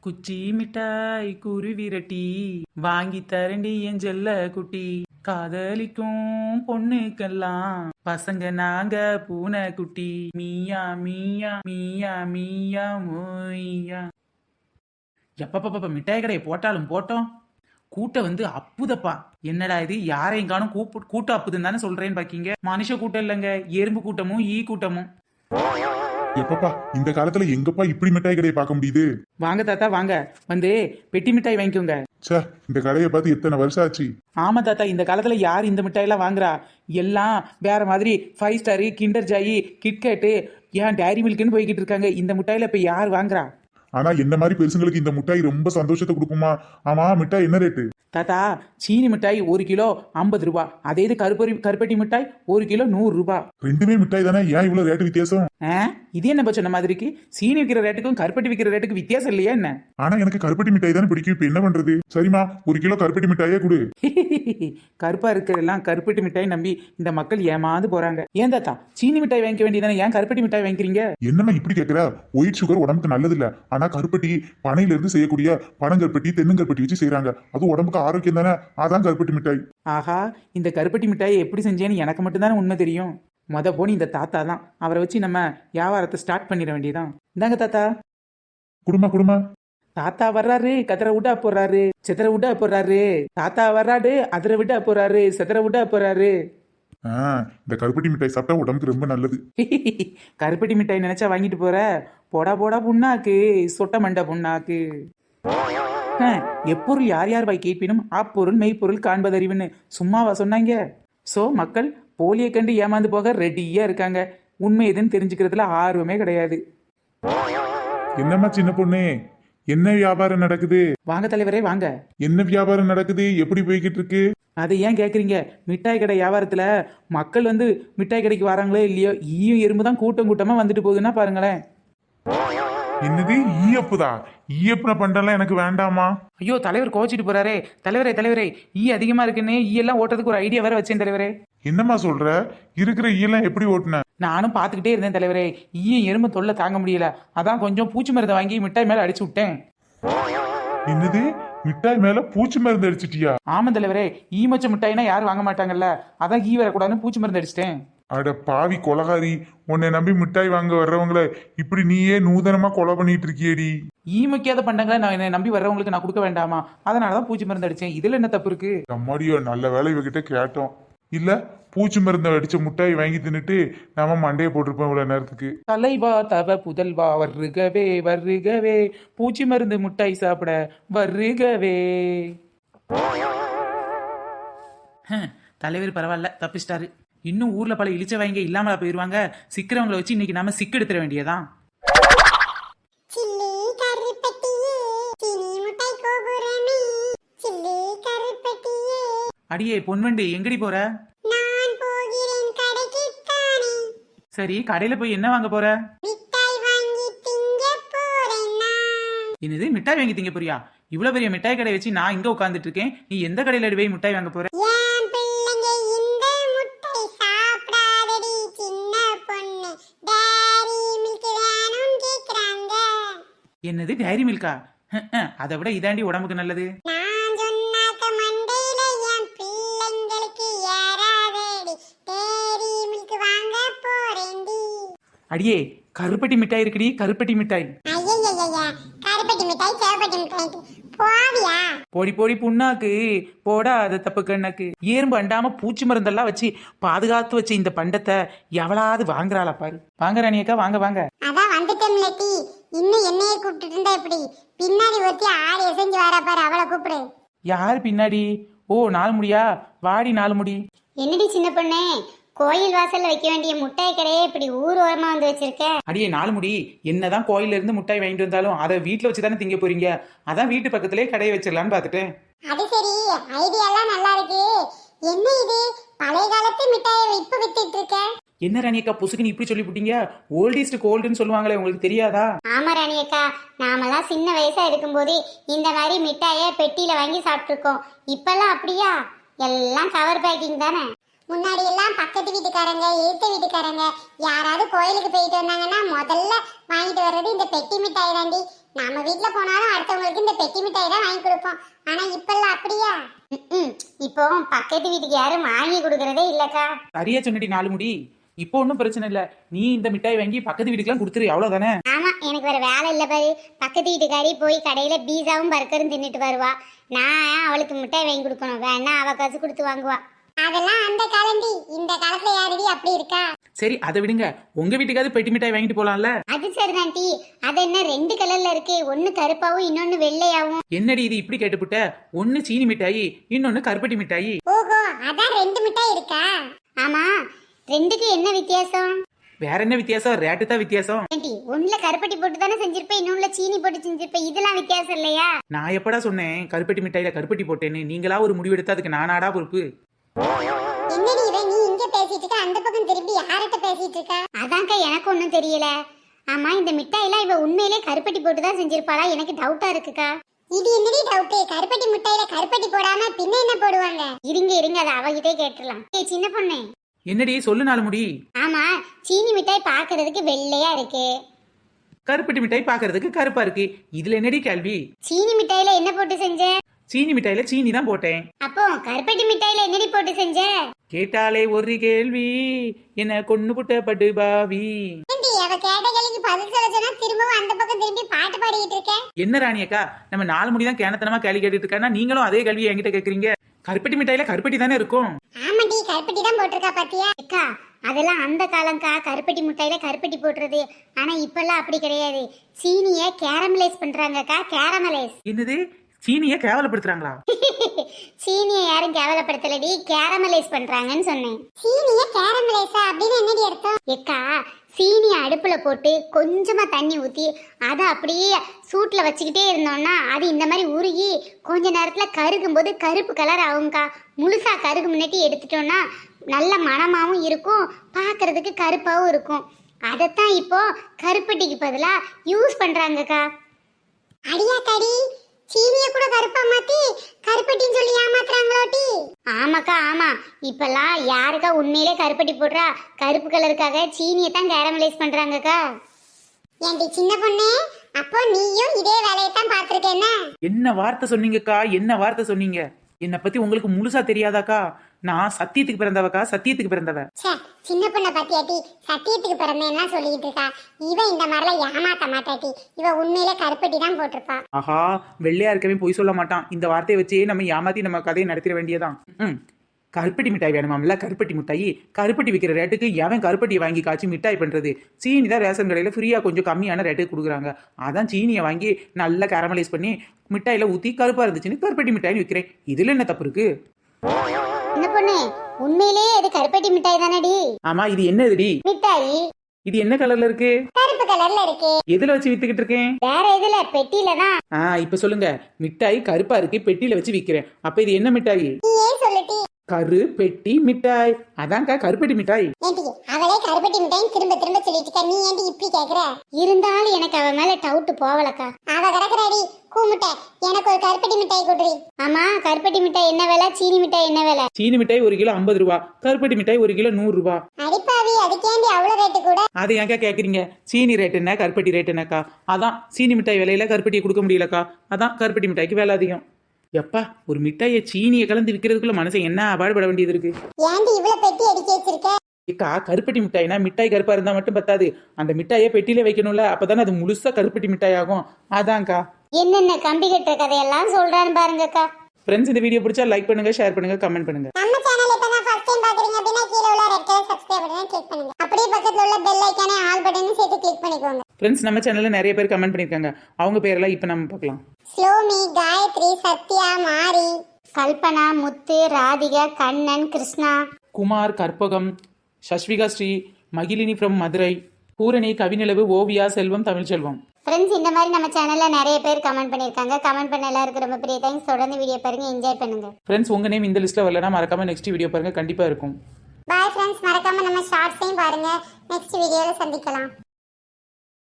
குச்சி மிட்டாய் குருவி ரொட்டி வாங்கி தரண்டி என் செல்ல குட்டி. காதலிக்கும் பொண்ணுக்கெல்லாம் பசங்க நாங்க பூனை குட்டி. மீயா மீயா மீயா மீயா மோய்யா. எப்பப்ப மிட்டாய் கடையை போட்டாலும் போட்டோம், கூட்டம் வந்து அப்புதப்பா. என்னடா இது, யாரையும் காணும் கூட்டம் அப்புதுன்னு தானே சொல்றேன்னு பாக்கீங்க. மனுஷ கூட்டம் இல்லைங்க, எறும்பு கூட்டமும் ஈ கூட்டமும். எப்பப்பா இந்த காலத்துல எங்கப்பா இப்படி மிட்டாய் கடையை பார்க்க முடியுது? வாங்க தாத்தா வாங்க, வந்து பெட்டி மிட்டாய் வாங்கிக்கோங்க. சே, இந்த கடையை பார்த்து எத்தனை வருஷம் ஆச்சு? ஆமா தாத்தா, இந்த காலத்துல யார் இந்த மிட்டாயெல்லாம் வாங்குறா? எல்லாம் வேற மாதிரி 5 ஸ்டாரு, கிண்டர் ஜாயி, கிட்கேட்டு, ஏன் டைரி மில்க்குன்னு போய்கிட்டு இருக்காங்க. இந்த மிட்டாயில இப்ப யார் வாங்குறா? ஆனா என்ன மாதிரி பெருசுங்களுக்கு இந்த மிட்டாய் ரொம்ப சந்தோஷத்தை கொடுக்குமா? ஆமா, மிட்டாய் என்ன ரேட்டு? தாத்தா, சீனி மிட்டாய் 1 கிலோ 50 ரூபா. அதே இது கருப்பட்டி மிட்டாய் 1 கிலோ 100 ரூபா. ரெண்டுமே மிட்டாய் தானே, ஏன் இவ்வளவு ரேட்டு வித்தியாசம்? இது என்ன சொன்ன மாதிரிக்கு? சீனி விற்கிற ரேட்டுக்கும் கருப்பட்டி விற்கிற ரேட்டுக்கும் வித்தியாசம் இல்லையா என்ன? ஆனா எனக்கு கருப்பட்டி மிட்டாய் தானே பிடிக்கும். இப்ப என்ன பண்றது? சரிமா, 1 கிலோ கருப்பட்டி மிட்டாயே கொடு. கருப்பா இருக்கிறதெல்லாம் கருப்பட்டி மிட்டாய் நம்பி இந்த மக்கள் ஏமாந்து போறாங்க. ஏன் தாத்தா, சீனி மிட்டாய் வாங்கிக்க வேண்டியதானே, ஏன் கருப்பட்டி மிட்டாய் வாங்கிக்கிறீங்க? என்னமா இப்படி கேக்குற? ஒயிட் சுகர் உடம்புக்கு நல்லது இல்ல. ஆனா கருப்பட்டி பனையில இருந்து செய்யக்கூடிய பனங்கருப்பட்டி, தென்னங்கருப்பட்டி வச்சு செய்யறாங்க. அது உடம்புக்கு ஆரோக்கியம் தானே, அதான் கருப்பட்டி மிட்டாய். ஆஹா, இந்த கருப்பட்டி மிட்டாயை எப்படி செஞ்சேன்னு எனக்கு மட்டும்தானே உண்மை தெரியும். போனி இந்த தாத்தா தான், அவரை வச்சு நம்ம வியாபாரத்தை ஸ்டார்ட் பண்ணிட வேண்டியதான். இந்தாங்க தாத்தா. குடுமா தாத்தா வர்றாரு, கதற விட்டா போறாரு, செதற விட்டா போறாரு. தாத்தா வர்றாரு, அதிர விட்டா போறாரு, செதற விட்டா போறாரு. இந்த கருப்பட்டி மிட்டாய் சாப்பிட்டா உடம்புக்கு ரொம்ப நல்லது. கருப்பட்டி மிட்டாய் நினைச்சா வாங்கிட்டு போற? போடா போடா புண்ணாக்கு, சொட்ட மண்டை புண்ணாக்கு. எப்பொருள் யார் யார் வாய் கேட்பினும் அப்பொருள் மெய்ப்பொருள் காண்பதறிவுன்னு சும்மாவா சொன்னாங்க? சோ மக்கள் போலியை கண்டு ஏமாந்து போக ரெடியா இருக்காங்க. உண்மை எதுன்னு தெரிஞ்சுக்கிறதுல ஆர்வமே கிடையாது. என்னம்மா சின்ன பொண்ணு, என்ன வியாபாரம் நடக்குது? வாங்க தலைவரே வாங்க. என்ன வியாபாரம் நடக்குது? எப்படி போய்கிட்டு இருக்கு? அதை ஏன் கேக்குறீங்க? மிட்டாய் கடை வியாபாரத்துல மக்கள் வந்து மிட்டாய் கடைக்கு வராங்களோ இல்லையோ, ஈயும் எறும்பு தான் கூட்டம் கூட்டமா வந்துட்டு போகுதுன்னா பாருங்களேன். என்னது ஈயப்புதா? ஈயப்புன பண்டெல்லாம் எனக்கு வேண்டாமா? ஐயோ, தலைவர் கோச்சிட்டு போறாரே. தலைவரே, ஈ அதிகமா இருக்குன்னு ஈயெல்லாம் ஓட்டுறதுக்கு ஒரு ஐடியா வேற வச்சேன் தலைவரே. என்னம்மா சொல்ற? இருக்கிற ஈயெல்லாம் எப்படி ஓட்டுன? நானும் பாத்துக்கிட்டே இருந்தேன் தலைவரே. ஈயும் எறும்பு தொல்லை தாங்க முடியல, அதான் கொஞ்சம் பூச்சி மருந்தை வாங்கி மிட்டாய் மேல அடிச்சு விட்டேன். என்னது, மிட்டாய் மேல பூச்சி மருந்து அடிச்சிட்டியா? ஆமா தலைவரே, ஈ மச்ச மிட்டாய்னா யாரும் வாங்க மாட்டாங்கல்ல, அதான் ஈ வரக்கூடாதுன்னு பூச்சி மருந்து அடிச்சிட்டேன். அட பாவி கொலகாரி, உன்னை நம்பி மிட்டாய் வாங்க வர்றவங்கள இப்படி நீயே நூதனமா கொலை பண்ணிட்டு இருக்கியேடி. ஈ முக்கியாத பண்டங்களை நான் என்னை நம்பி வர்றவங்களுக்கு நான் கொடுக்க வேண்டாமா? அதனாலதான் பூச்சி மருந்து அடிச்சேன். இதுல என்ன தப்பு இருக்கு? அம்மாடியோ, நல்ல வேலை இவகிட்ட கேட்டோம். இல்ல பூச்சி மருந்து அடிச்ச முட்டாய் வாங்கி தின்னுட்டு நம்ம மண்டையை போட்டிருப்போம் இவ்வளவு நேரத்துக்கு. தலைவா தவ புதல்வா வருகவே வருகவே, பூச்சி மருந்து முட்டாய் சாப்பிட வருகவே. தலைவர் பரவாயில்ல, தப்பிச்சிட்டாரு. இன்னும் ஊர்ல பல இழிச்ச வாங்க இல்லாமலா போயிருவாங்க. சிக்கிறவங்களை வச்சு இன்னைக்கு நாம சிக்கு எடுத்துட வேண்டியதான். அடியே பொன்வண்டி, எங்கடி போற? சரி, கடையில போய் என்ன வாங்க போற? என்னது, மிட்டாய் வாங்கி திங்க போறியா? இவ்வளவு பெரிய மிட்டாய் கடை வச்சு நான் இங்க உட்கார்ந்துட்டு இருக்கேன், நீ எந்த கடையில போய் மிட்டாய் வாங்க போற? என்னது, டைரி மில்கா? அதை விட இதாண்டி உடம்புக்கு நல்லது. அடியே, கருப்பட்டி மிட்டாய் இருக்குடி, கருப்பட்டி மிட்டாய். போடி போடி புண்ணாக்கு, போடா அது தப்பு கண்ணாக்கு. ஏறும்பு அண்டாம பூச்சி மருந்தெல்லாம் வச்சு பாதுகாத்து வச்சு இந்த பண்டத்தை எவளாவது வாங்குறாளா பாரு. வாங்க ராணியக்கா, வாங்க வாங்க. அதான் வந்துட்டேன் லட்டி. இன்னும் என்னையே கூப்பிட்டு இருந்தா எப்படி? பின்னாடி ஒருத்தி ஆடி எசைஞ்சு வரா பாரு, அவளை கூப்பிடு. யாரு பின்னாடி? ஓ, 4 முடியா? வாடி 4 முடி. என்னடி சின்ன பொண்ணே, கோயில் வாசல்ல வைக்க வேண்டிய முட்டாய் கடையே இப்படி ஊர் ஓரமா வந்து வச்சிருக்க? அடியே 4 முடி, என்னதான் கோயில இருந்து முட்டாய் வாங்கிட்டு வந்தாலும் அதை வீட்டுல வச்சுதானே திங்க போறீங்க. அதான் வீட்டு பக்கத்திலே கடையை வச்சிடலான்னு பாத்துட்டேன். அது சரி, ஐடியாலாம் நல்லா இருக்கு. என்ன இது, பழைய காலத்து மிட்டாயை இப்ப வித்துட்டு இருக்க? என்ன ராணியக்கா புசுக்கு இப்படி சொல்லி விட்டீங்க? ஓல்டிஸ்ட் கோல்டுன்னு சொல்லுவாங்களே, உங்களுக்கு தெரியாதா? ஆமா ராணியக்கா, நாமெல்லாம் சின்ன வயசா இருக்கும்போது இந்த மாதிரி மிட்டாயை பெட்டியில வாங்கி சாப்பிட்டுருக்கோம். இப்பெல்லாம் அப்படியா? எல்லாம் கவர் பேக்கிங் தானே. முன்னாடி எல்லாம் பக்கத்து வீட்டுக்காரங்க, எதிர்த்த வீட்டுக்காரங்க யாராவது கோயிலுக்கு போயிட்டு வந்தாங்கன்னா முதல்ல வாங்கிட்டு வர்றது இந்த பெட்டி மிட்டாய் தாண்டி. நம்ம வீட்ல போனாலும் அடுத்தவங்களுக்கு இந்த பெட்டி மிட்டாய் தான் வாங்கி கொடுப்போம். ஆனா இப்பெல்லாம் அப்படியா? இப்போ பக்கத்து வீட்டுக்கு யாரும் வாங்கி கொடுக்கறதே இல்லக்கா. சரியா சொன்னடி நாலு முடி. இப்போ ஒன்றும் பிரச்சனை இல்லை, நீ இந்த மிட்டாய் வாங்கி பக்கத்து வீட்டுக்குலாம் கொடுத்துரு, அவ்வளோதானே. ஆமா, எனக்கு வேற வேலை இல்ல பாரு. பக்கத்து வீட்டுக்காரி போய் கடையில பீஸாவும் பர்கரும் தின்னுட்டு வருவா. நான் அவளுக்கு மிட்டாய் வாங்கி கொடுக்கணும், வேணா அவ காசு கொடுத்து வாங்குவா. அதெல்லாம் அந்த காலண்டி, இந்த காலத்துல யாருடி அப்படி இருக்கா? சரி அதை விடுங்க, உங்க வீட்டுக்காவது பெட்டி மிட்டாய் வாங்கிட்டு போலாம்ல. அது சரிதான் டி. அது என்ன 2 கலர்ல இருக்கு, ஒன்னு கருப்பாவும் இன்னொன்னு வெள்ளையாவும். என்னடி இது இப்படி கேட்டுப்புட்ட? ஒன்னு சீனி மிட்டாயி, இன்னொன்னு கருப்பட்டி மிட்டாயி. ஓஹோ, அதான் 2 மிட்டாய் இருக்கா? ஆமா, 2க்கு என்ன வித்தியாசம்? வேற என்ன வித்தியாசம்? ரேட்டு தான் வித்தியாசம். ஆண்டி, ஒண்ணுல கருப்பட்டி போட்டு தானே செஞ்சிருப்பேன், இன்னொன்னுல சீனி போட்டு செஞ்சிருப்பேன். இதெல்லாம் வித்தியாசம் இல்லையா? நான் எப்படா சொன்னேன் கருப்பட்டி மிட்டாயில கருப்பட்டி போட்டேன்னு? நீங்களா ஒரு முடிவு எடுத்தா அதுக்கு நானாடா பொறுப்பு? என்னடி இவ, நீ இங்க பேசிட்டு இருக்க, அந்த பக்கம் திரும்பி யார்கிட்ட பேசிட்டு இருக்க? அதான்க்கா எனக்கு ஒண்ணும் தெரியல. ஆமா, இந்த மிட்டாயில இவ உண்மையிலே கருப்பட்டி போட்டு தான் செஞ்சிருப்பாளா? எனக்கு டவுட்டா இருக்குக்கா. இது என்னடி டவுட்? கருப்பட்டி மிட்டாயில கருப்பட்டி போடாம பின்ன என்ன போடுவாங்க? இருங்க அதை அவகிட்டே கேட்டுறலாம். ஏய் சின்ன பொண்ணு, என்னடி சொல்லு நாலு முடி. ஆமா, சீனி மிட்டாய் பாக்குறதுக்கு வெள்ளையா இருக்கு, கருப்பட்டி மிட்டாய் பாக்குறதுக்கு கருப்பா இருக்கு. இதுல என்னடி கேள்வி? சீனி மிட்டாயில என்ன போட்டு செஞ்ச? சீனி மிட்டாயில சீனி தான் போட்டேன். அப்போ கருப்பட்டி மிட்டாயில என்னடி போட்டு செஞ்ச? கேட்டாலே ஒரு கேள்வி, என்ன கொன்னு புட்ட பட்டு பாவி. ஏண்டி, அவ கேட்ட கேள்விக்கு பதில் சொல்ல சொன்னா திரும்பவும் அந்த பக்கம் திரும்பி பாட்டு பாடிட்டு இருக்க. என்ன ராணியக்கா, நம்ம நாலு முடி தான் கேனத்தனமா கேள்வி கேட்டுட்டு இருக்கா, நீங்களும் அதே கேள்வி என்கிட்ட கேக்குறீங்க. கருப்பட்டி மிட்டாயில கருப்பட்டி தானே இருக்கும். ஆமாடி, கருப்பட்டி தான் போட்டிருக்கா பாத்தியா? அக்கா, அதெல்லாம் அந்த காலம்க்கா, கருப்பட்டி மிட்டாயில கருப்பட்டி போட்டுறது. ஆனா இப்பெல்லாம் அப்படி கிடையாது, சீனிய கேரமலைஸ் பண்றாங்கக்கா. கேரமலைஸ். என்னது? சீனிய கேவலப்படுத்துறாங்களா? சீனிய யாரும் கேவலப்படுத்தலடி, கேரமலைஸ் பண்றாங்கன்னு சொன்னேன். சீனிய கேரமலைஸா அப்படின்னு என்னடி அர்த்தம்? ஏக்கா, சீனியை அடுப்புல போட்டு கொஞ்சமா தண்ணி ஊத்தி அதை அப்படியே சூட்ல வச்சுக்கிட்டே இருந்தோம்னா அது இந்த மாதிரி உருகி கொஞ்ச நேரத்துல கருகும் போது கருப்பு கலர் ஆகும்க்கா. முழுசா கருகு முன்னாடி எடுத்துட்டோம்னா நல்ல மணமாவும் இருக்கும், பார்க்கறதுக்கு கருப்பாவும் இருக்கும். அதைத்தான் இப்போ கருப்பட்டிக்கு பதிலா யூஸ் பண்றாங்கக்கா. அடியா கடி, சீனிய கூட கருப்பா மாத்தி கருப்பட்டின்னு சொல்லி ஏமாத்துறாங்களோட்டி? ஆமாக்கா ஆமா, இப்பெல்லாம் யாருக்கா உண்மையிலே கருப்பட்டி போடுறா? கருப்பு கலருக்காக சீனியை தான் கேரமலைஸ் பண்றாங்கக்கா. ஏண்டி சின்ன பொண்ணு, அப்போ நீயும் இதே வேலையை தான் பார்த்திருக்கேன்னா? என்ன வார்த்தை சொன்னீங்கக்கா, என்ன வார்த்தை சொன்னீங்க? என்னை பத்தி உங்களுக்கு முழுசா தெரியாதாக்கா? நான் சத்தியத்துக்கு பிறந்தவக்கா, சத்தியத்துக்கு பிறந்தவ. சின்ன பொண்ணை பத்தியாட்டி சத்தியத்துக்கு பிறந்தேன்னா சொல்லிட்டு இருக்கா. இவ இந்த மாதிரிலாம் ஏமாத்த மாட்டாட்டி, இவ உண்மையில கருப்பட்டி தான் போட்டிருப்பா. ஆஹா, வெள்ளையா இருக்கவே பொய் சொல்ல மாட்டான். இந்த வார்த்தையை வச்சே நம்ம ஏமாத்தி நம்ம கதையை நடத்திட வேண்டியதான். கருப்பட்டி மிட்டாய் வேணுமாம்ல? கருப்பட்டி மிட்டாய், கருப்பட்டி விற்கிற ரேட்டுக்கு எவன் கருப்பட்டி வாங்கி காய்ச்சி மிட்டாய் பண்றது? சீனி தான் ரேஷன் கடையில் ஃப்ரீயா கொஞ்சம் கம்மியான ரேட்டுக்கு கொடுக்குறாங்க. அதான் சீனியை வாங்கி நல்லா கேரமலைஸ் பண்ணி மிட்டாயில ஊத்தி கருப்பா இருந்துச்சுன்னு கருப்பட்டி மிட்டாய்னு விற்கிறேன். இதுல என்ன தப்பு இருக்கு? என்ன பொண்ணு, உண்மையிலே இது கருப்பட்டி மிட்டாய் தானடி? ஆமா, இது என்னதுடி? மிட்டாய். இது என்ன கலர்ல இருக்கு? கருப்பு கலர்ல இருக்கு. எதுல வச்சு வித்துக்கிட்டு இருக்கேன்? வேற எதுல? பெட்டில தான். இப்ப சொல்லுங்க, மிட்டாய் கருப்பா இருக்கு, பெட்டியில வச்சு விக்கிறேன். அப்ப இது என்ன மிட்டாய்? நீயே சொல்லுடி. கரு பெட்டி மிட்டாய், அதான்க்கா கருப்பட்டி மிட்டாய். ஏண்டி அவளே கருப்பட்டி மிட்டாய் திரும்ப திரும்ப சொல்லிட்டு இருக்கா, நீ ஏண்டி இப்படி கேக்குற? இருந்தாலும் எனக்கு அவ மேல டவுட் போவலக்கா. அவ கிடக்குறாடி கூமுட்டை, எனக்கு ஒரு கருப்பட்டி மிட்டாய் கொடுறி. ஆமா, கருப்பட்டி மிட்டாய் என்ன விலை? சீனி மிட்டாய் என்ன விலை? சீனி மிட்டாய் 1 கிலோ 50 ரூபா, கருப்பட்டி மிட்டாய் 1 கிலோ 100 ரூபா. அடிப்பாவி, அதுக்கேண்டி அவ்வளவு ரேட்டு கூட? அதை ஏன்க்கா கேக்குறீங்க? சீனி ரேட் என்ன, கருப்பட்டி ரேட் என்னக்கா? அதான் சீனி மிட்டாய் விலையில கருப்பட்டியை கொடுக்க முடியலக்கா, அதான் கருப்பட்டி மிட்டாய்க்கு விலை அதிகம். எப்பா, ஒரு மிட்டாயை சீனியை கலந்து விற்கிறதுக்குள்ள மனசை என்ன பாடுபட வேண்டியது இருக்கு? ஏண்டி இவ்வளவு பெட்டி அடிக்க வச்சிருக்க? ஏக்கா, கருப்பட்டி மிட்டாய்னா மிட்டாய் கருப்பா இருந்தா மட்டும் பத்தாது, அந்த மிட்டாயை பெட்டியில வைக்கணும்ல, அப்பதானே அது முழுசா கருப்பட்டி மிட்டாய் ஆகும். அதான்க்கா. என்னென்ன கம்பி கட்டுற கதையெல்லாம் சொல்றான்னு பாருங்கக்கா. ஃப்ரெண்ட்ஸ், இந்த வீடியோ பிடிச்சா லைக் பண்ணுங்க, ஷேர் பண்ணுங்க, கமெண்ட் பண்ணுங்க. நம்ம சேனல் இப்ப தான் ஃபர்ஸ்ட் டைம் பாக்குறீங்க அப்படினா கீழ உள்ள ரெட் கலர் சப்ஸ்கிரைப் பட்டனை கிளிக் பண்ணுங்க. அப்படியே பக்கத்துல உள்ள பெல் ஐகானை ஆல் பட்டனையும் சேர்த்து கிளிக் பண்ணிக்கோங்க. ஃப்ரெண்ட்ஸ், நம்ம சேனல்ல நிறைய பேர் கமெண்ட் பண்ணிருக்காங்க, அவங்க பேரெல்லாம் இப்ப நம்ம பார்க்கலாம். ஸ்லோமி, காயத்ரி, சத்யா, மாரி, கல்பனா, முத்து, ராதிகா, கண்ணன், கிருஷ்ணா, குமார், கற்பகம், சஷ்விகா ஸ்ரீ, மகிழினி ஃப்ரம் மதுரை, பூரணி, கவிநிலவு, ஓவியா, செல்வம், தமிழ்ச்செல்வம். ஃப்ரெண்ட்ஸ், இந்த மாதிரி நம்ம சேனல்ல நிறைய பேர் கமெண்ட் பண்ணிருக்காங்க. கமெண்ட் பண்ண எல்லாருக்கும் ரொம்ப பெரிய தேங்க்ஸ். தொடர்ந்து வீடியோ பாருங்க, என்ஜாய் பண்ணுங்க. ஃப்ரெண்ட்ஸ், உங்க நேம் இந்த லிஸ்ட்ல வரலனா மறக்காம நெக்ஸ்ட் வீடியோ பாருங்க, கண்டிப்பா இருக்கும். பாய் ஃப்ரெண்ட்ஸ், மறக்காம நம்ம ஷார்ட்ஸையும் பாருங்க. நெக்ஸ்ட் வீடியோல சந்திக்கலாம்.